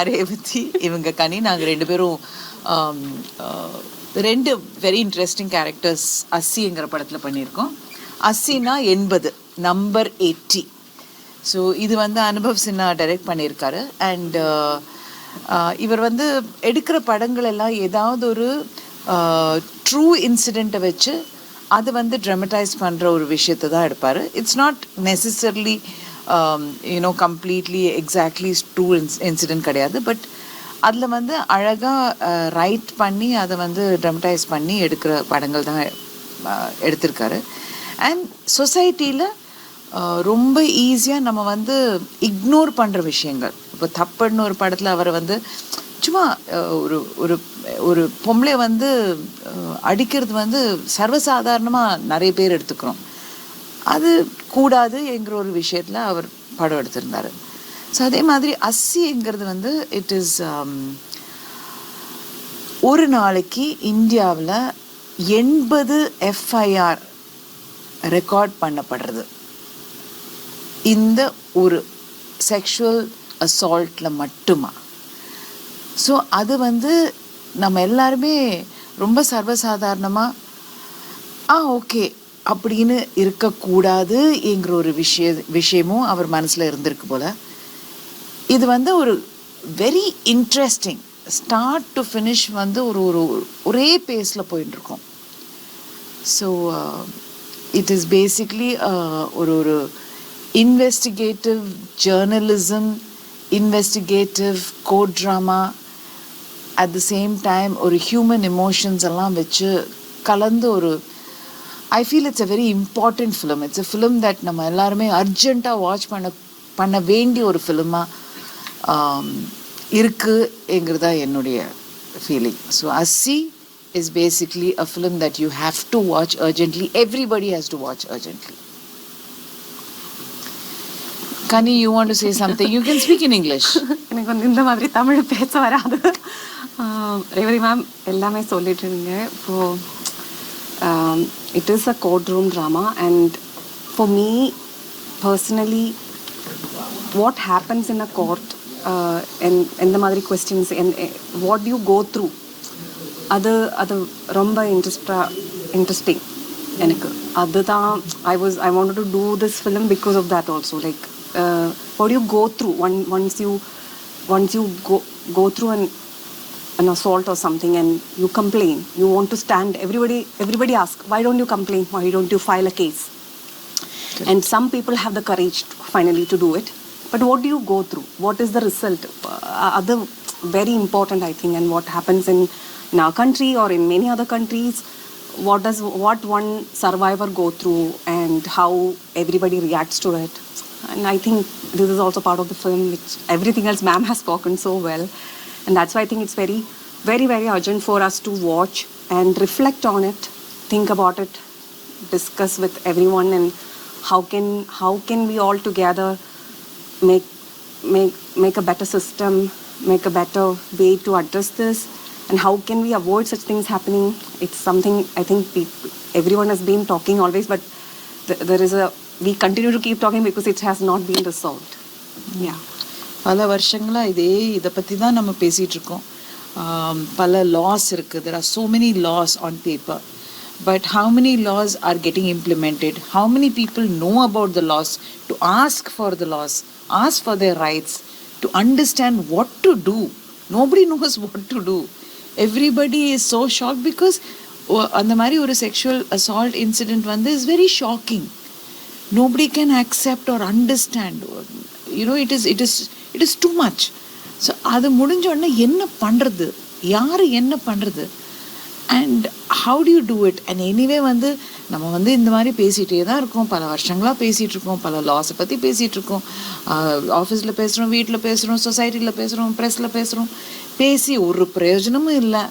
revathy இவங்க கனி நாங்கள் ரெண்டு பேரும் ரெண்டு வெரி இன்ட்ரெஸ்டிங் கேரக்டர்ஸ் அஸ்ஸிங்கிற படத்தில் பண்ணியிருக்கோம். அஸ்ஸினா 80 நம்பர் 80. ஸோ இது வந்து அனுபவ் சின்ஹா டைரக்ட் பண்ணியிருக்காரு. அண்ட் இவர் வந்து எடுக்கிற படங்கள் எல்லாம் ஏதாவது ஒரு ட்ரூ இன்சிடெண்ட்டை வச்சு அது வந்து ட்ராமடைஸ் பண்ணுற ஒரு விஷயத்தை தான் எடுப்பார். It's not necessarily completely exactly true incident கிடையாது. பட் அதில் வந்து அழகாக ரைட் பண்ணி அதை வந்து ட்ராமடைஸ் பண்ணி எடுக்கிற படங்கள் தான் எடுத்திருக்காரு. அண்ட் சொசைட்டியில் ரொம்ப ஈஸியாக நம்ம வந்து இக்னோர் பண்ணுற விஷயங்கள். இப்போ தப்புன்னு ஒரு படத்தில் அவரை வந்து சும்மா ஒரு ஒரு ஒரு பொம்பளை வந்து அடிக்கிறது வந்து சர்வசாதாரணமாக நிறைய பேர் எடுத்துக்கிறோம். அது கூடாது என்கிற ஒரு விஷயத்தில் அவர் படம் எடுத்திருந்தார். ஸோ அதே மாதிரி அஸ்ஸிங்கிறது வந்து இட் இஸ் ஒரு நாளைக்கு இந்தியாவில் 80 FIR ரெக்கார்ட் பண்ணப்படுறது இந்த ஒரு செக்ஷுவல் அசால்ட்டில் மட்டுமா. ஸோ அது வந்து நம்ம எல்லாருமே ரொம்ப சர்வசாதாரணமாக ஓகே அப்படின்னு இருக்கக்கூடாது என்கிற ஒரு விஷயமும் அவர் மனசில் இருந்திருக்கு போல். இது வந்து ஒரு very interesting start to finish வந்து ஒரே பேஸில் போயிட்டுருக்கோம். ஸோ இட் இஸ் பேசிக்லி ஒரு investigative journalism, investigative court drama, at the same time ஒரு ஹியூமன் எமோஷன்ஸ் எல்லாம் வச்சு கலந்து ஒரு I feel it's a very important film. It's a film that நம்ம எல்லாருமே அர்ஜெண்ட்டாக வாட்ச் பண்ண வேண்டிய ஒரு ஃபிலிமாக இருக்குங்கிறது தான் என்னுடைய feeling. So Assi is basically a film that you have to watch urgently. Everybody has to watch urgently. Kani, you want to say something? You can speak in English. எனக்கு வந்து இந்த மாதிரி தமிழ் பேச வராது. ரேவதி மேம் எல்லாமே சொல்லிட்டுருங்க. இப்போது it is a courtroom drama, and for me personally what happens in a court and the மாதிரி questions and what do you go through, அது ரொம்ப இன்ட்ரெஸ்டிங் எனக்கு. அதுதான் I wanted to do this film because of that also. Like what do you go through once you go through an assault or something and you complain, you want to stand, everybody ask, why don't you complain, why don't you file a case? Good. And some people have the courage finally to do it, but what do you go through, what is the result? Other very important I think. And what happens in our country or in many other countries, what one survivor go through and how everybody reacts to it. And I think this is also part of the film, which everything else ma'am has spoken so well. And that's why I think it's very, very, very urgent for us to watch and reflect on it, think about it, discuss with everyone, and how can we all together make a better system, make a better way to address this, and how can we avoid such things happening. It's something I think everyone has been talking always, but we continue to keep talking because it has not been resolved. Yeah. பல வருஷங்களாக இதை பற்றி தான் நம்ம பேசிகிட்டு இருக்கோம். பல loss இருக்குது. there are so many laws on paper, but how many laws are getting implemented? How many people know about the laws, to ask for the laws, ask for their rights, to understand what to do? Nobody knows what to do. Everybody is so shocked because அந்த மாதிரி ஒரு sexual assault incident வந்து is very shocking. Nobody can accept or understand. It is too much. So அது முடிஞ்ச உடனே என்ன பண்ணுறது, யார் என்ன பண்ணுறது, and how to you do it? And anyway வந்து நம்ம வந்து இந்த மாதிரி பேசிகிட்டே தான் இருக்கோம். பல வருஷங்களாக பேசிகிட்டு இருக்கோம். பல லாஸை பற்றி பேசிகிட்டு இருக்கோம். ஆஃபீஸில் பேசுகிறோம், வீட்டில் பேசுகிறோம், சொசைட்டியில் பேசுகிறோம், ப்ரெஸ்ஸில் பேசுகிறோம். பேசி ஒரு பிரயோஜனமும் இல்லை.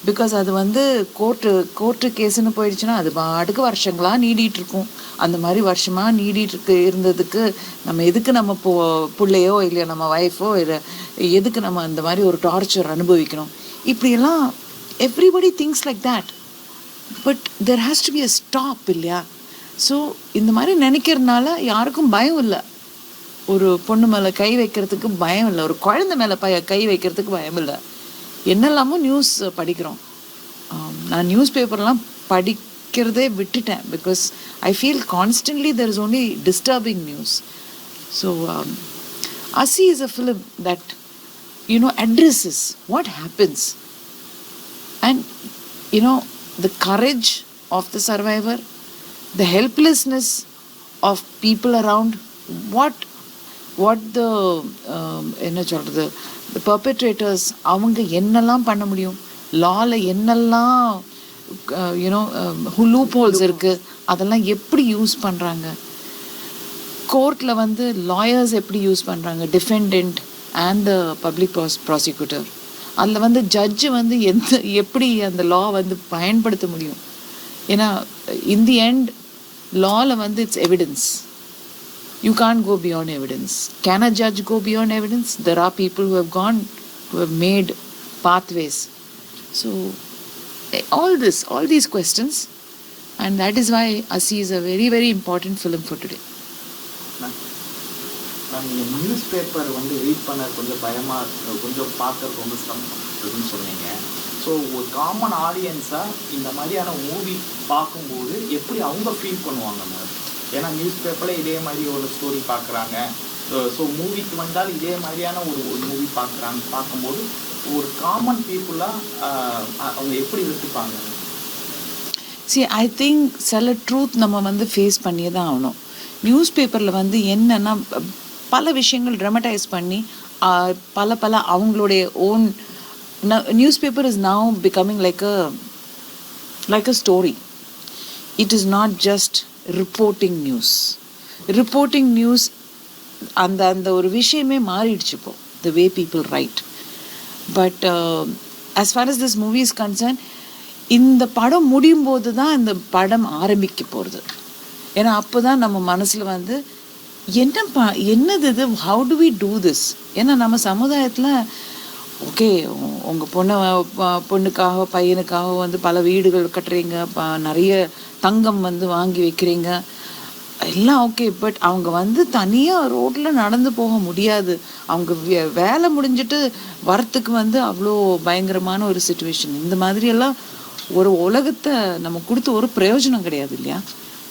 பிகாஸ் அது வந்து கோர்ட்டு கேஸுன்னு போயிடுச்சுன்னா அது பாட்டுக்கு வருஷங்களாக நீடிகிட்ருக்கும். அந்த மாதிரி வருஷமாக நீடிட்டு இருந்ததுக்கு நம்ம எதுக்கு நம்ம பிள்ளையோ இல்லை நம்ம ஒய்ஃபோ இல்லை எதுக்கு நம்ம அந்த மாதிரி ஒரு டார்ச்சர் அனுபவிக்கணும்? இப்படியெல்லாம் everybody things like that. But there has to be a stop இல்லையா? ஸோ இந்த மாதிரி நினைக்கிறதுனால யாருக்கும் பயம் இல்லை. ஒரு பொண்ணு மேலே கை வைக்கிறதுக்கு பயம் இல்லை, ஒரு குழந்தை மேலே கை வைக்கிறதுக்கு பயம் இல்லை. என்னெல்லாமோ நியூஸ் படிக்கிறோம். நான் நியூஸ் பேப்பர்லாம் படிக்கிறதே விட்டுட்டேன். Because I feel constantly there is only disturbing news. So Asi is a film that, addresses what happens. And, the courage of the survivor, the helplessness of people around, what the the perpetrators, அவங்க என்னெல்லாம் பண்ண முடியும், லால என்னெல்லாம் loop holes இருக்குது, அதெல்லாம் எப்படி use பண்ணுறாங்க, கோர்ட்டில் வந்து லாயர்ஸ் எப்படி யூஸ் பண்ணுறாங்க, defendant and the public prosecutor, அதில் வந்து ஜட்ஜு வந்து எப்படி அந்த லா வந்து பயன்படுத்த முடியும். ஏன்னா இன் தி எண்ட் லாவில் வந்து it's evidence. You can't go beyond evidence. Can a judge go beyond evidence? There are people who have gone, who have made pathways. So all these questions, and that is why Asi is a very, very important film for today. நீங்கள் news paper வந்து read பண்ண கொஞ்சம் பயமாக, கொஞ்சம் பார்க்க ரொம்ப கஷ்டம்னு சொன்னீங்க. ஸோ ஒரு காமன் ஆடியன்ஸாக இந்த மாதிரியான மூவி பார்க்கும்போது எப்படி அவங்க ஃபீல் பண்ணுவாங்க மேம்? ஏன்னா நியூஸ் பேப்பரில் இதே மாதிரி ஒரு ஸ்டோரி பார்க்குறாங்க. ஸோ மூவிக்கு வந்தால் இதே மாதிரியான ஒரு மூவி பார்க்கும்போது ஒரு காமன் பீப்புளாக அவங்க எப்படி எடுத்துப்பாங்க? ஐ திங்க் சில ட்ரூத் நம்ம வந்து ஃபேஸ் பண்ணியே தான் ஆகணும். நியூஸ் பேப்பரில் வந்து என்னென்னா பல விஷயங்கள் ட்ராமடைஸ் பண்ணி பல அவங்களுடைய own newspaper is now becoming like a story. It is not just reporting news. அந்த ஒரு விஷயமே மாறிடுச்சு இப்போ, the way people write. But as far as this movie is concerned, இந்த படம் முடியும் போது தான் இந்த படம் ஆரம்பிக்க போகிறது. ஏன்னா அப்போ தான் நம்ம மனசில் வந்து என்னது இது, how to we do this? ஏன்னா நம்ம சமுதாயத்தில் ஓகே, உங்கள் பொண்ணுக்காக பையனுக்காக வந்து பல வீடுகள் கட்டுறீங்க, நிறைய தங்கம் வந்து வாங்கி வைக்கிறீங்க, எல்லாம் ஓகே. பட் அவங்க வந்து தனியாக ரோட்டில் நடந்து போக முடியாது. அவங்க வேலை முடிஞ்சிட்டு வரத்துக்கு வந்து அவ்வளோ பயங்கரமான ஒரு சுச்சுவேஷன். இந்த மாதிரியெல்லாம் ஒரு உலகத்தை நம்ம கொடுத்து ஒரு பிரயோஜனம் கிடையாது இல்லையா?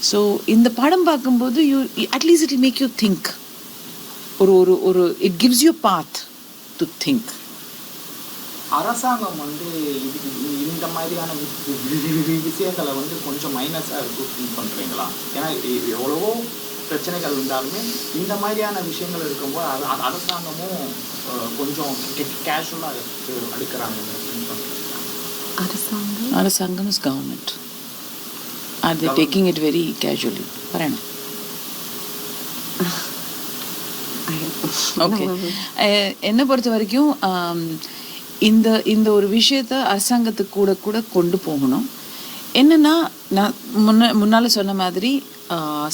ஸோ இந்த படம் பார்க்கும்போது at least it make you think. ஒரு it gives you path to think. அரசாங்கம் வந்து இந்த மாதிரியான விஷயங்களை வந்து கொஞ்சம் மைனஸாக திங்க் பண்ணுறீங்களா? ஏன்னா எவ்வளவோ பிரச்சனைகள் இருந்தாலுமே இந்த மாதிரியான விஷயங்கள் இருக்கும்போது அரசாங்கமும் கொஞ்சம் கேஷுவலாக அடுக்கிறாங்க. அரசாங்கம் is government. Are they taking it very casually? Parana. Okay, என்னை பொறுத்த வரைக்கும் இந்த ஒரு விஷயத்த அரசாங்கத்துக்கு கூட கொண்டு போகணும். என்னென்னா, நான் முன்னால் சொன்ன மாதிரி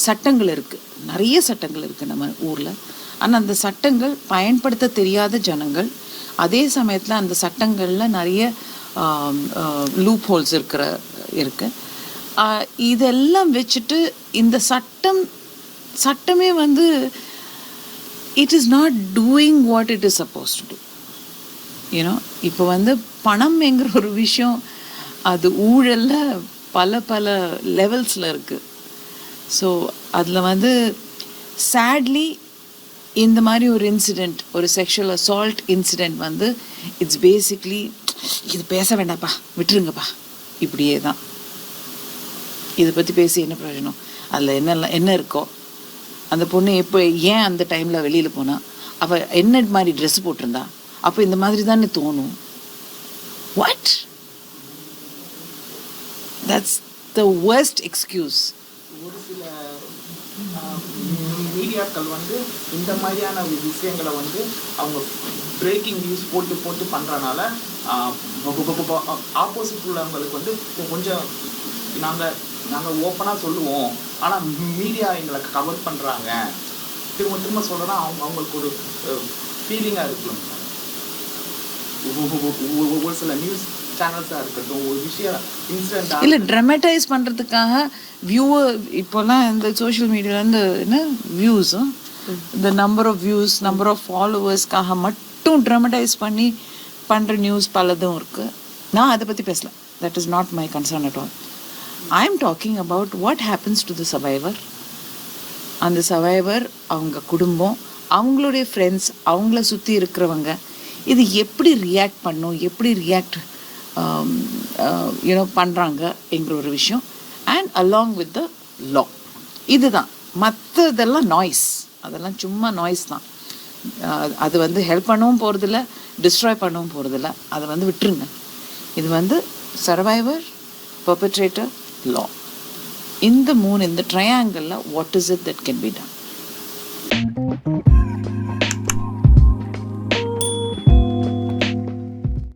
சட்டங்கள் இருக்குது, நிறைய சட்டங்கள் இருக்குது நம்ம ஊரில். ஆனால் அந்த சட்டங்கள் பயன்படுத்த தெரியாத ஜனங்கள், அதே சமயத்தில் அந்த சட்டங்களில் நிறைய லூப் ஹோல்ஸ் இருக்குது. இதெல்லாம் வச்சுட்டு இந்த சட்டமே வந்து it is not doing what it is suppose to do. இப்போ வந்து பணம்ங்கிற ஒரு விஷயம் அது ஊழலில் பல லெவல்ஸில் இருக்குது. ஸோ அதில் வந்து சேட்லி இந்த மாதிரி ஒரு இன்சிடெண்ட், ஒரு செக்ஷுவல் அசால்ட் இன்சிடெண்ட் வந்து இட்ஸ் பேசிக்லி இது பேச வேண்டாப்பா, விட்டுருங்கப்பா, இப்படியே தான். இதை பற்றி பேசி என்ன பிரயோஜனம்? அதில் என்ன இருக்கோ, அந்த பொண்ணு ஏன் அந்த டைமில் வெளியில் போனால், அவள் என்ன மாதிரி ட்ரெஸ் போட்டிருந்தா, அப்போ இந்த மாதிரி தானே தோணும். What? That's the worst excuse. ஒரு சில மீடியாக்கள் வந்து இந்த மாதிரியான விஷயங்களை வந்து அவங்க பிரேக்கிங் நியூஸ் போட்டு பண்ணுறனால ஆப்போசிட் உள்ளவங்களுக்கு வந்து கொஞ்சம் நாங்கள் ஓப்பனாக சொல்லுவோம், ஆனால் மீடியா எங்களை கவர் பண்ணுறாங்க, திரும்ப சொல்கிறேன்னா அவங்களுக்கு ஒரு ஃபீலிங்காக இருக்கும். ஒரு சில நியூஸ் சேனல்ஸாக இருக்கட்டும், ஒரு விஷயம் இன்சிடென்ட் இல்லை ட்ராமடைஸ் பண்ணுறதுக்காக வியூவர் இப்போல்லாம் இந்த சோஷியல் மீடியாவில் இந்த என்ன வியூஸும் இந்த number of views number of ஃபாலோவர்ஸ்க்காக மட்டும் ட்ராமடைஸ் பண்ணி பண்ணுற நியூஸ் பலதும் இருக்குது. நான் அதை பற்றி பேசல. That is not my concern at all. I am talking about what happens to the survivor. அந்த சர்வைவர், அவங்க குடும்பம், அவங்களுடைய ஃப்ரெண்ட்ஸ், அவங்கள சுற்றி இருக்கிறவங்க இது எப்படி ரியாக்ட் பண்ணும், எப்படி ரியாக்ட் பண்ணுறாங்க என்கிற ஒரு விஷயம். அண்ட் அலாங் வித் த லா. இதுதான். மற்றதெல்லாம் நாய்ஸ், அதெல்லாம் சும்மா நாய்ஸ் தான். அது வந்து ஹெல்ப் பண்ணவும் போகிறதில்ல, டிஸ்ட்ராய் பண்ணவும் போகிறதில்ல. அதை வந்து விட்டுருங்க. இது வந்து சர்வைவர், பெர்பட்ரேட்டர், லா. இந்த ட்ரையாங்கிளில் what is it that can be ton.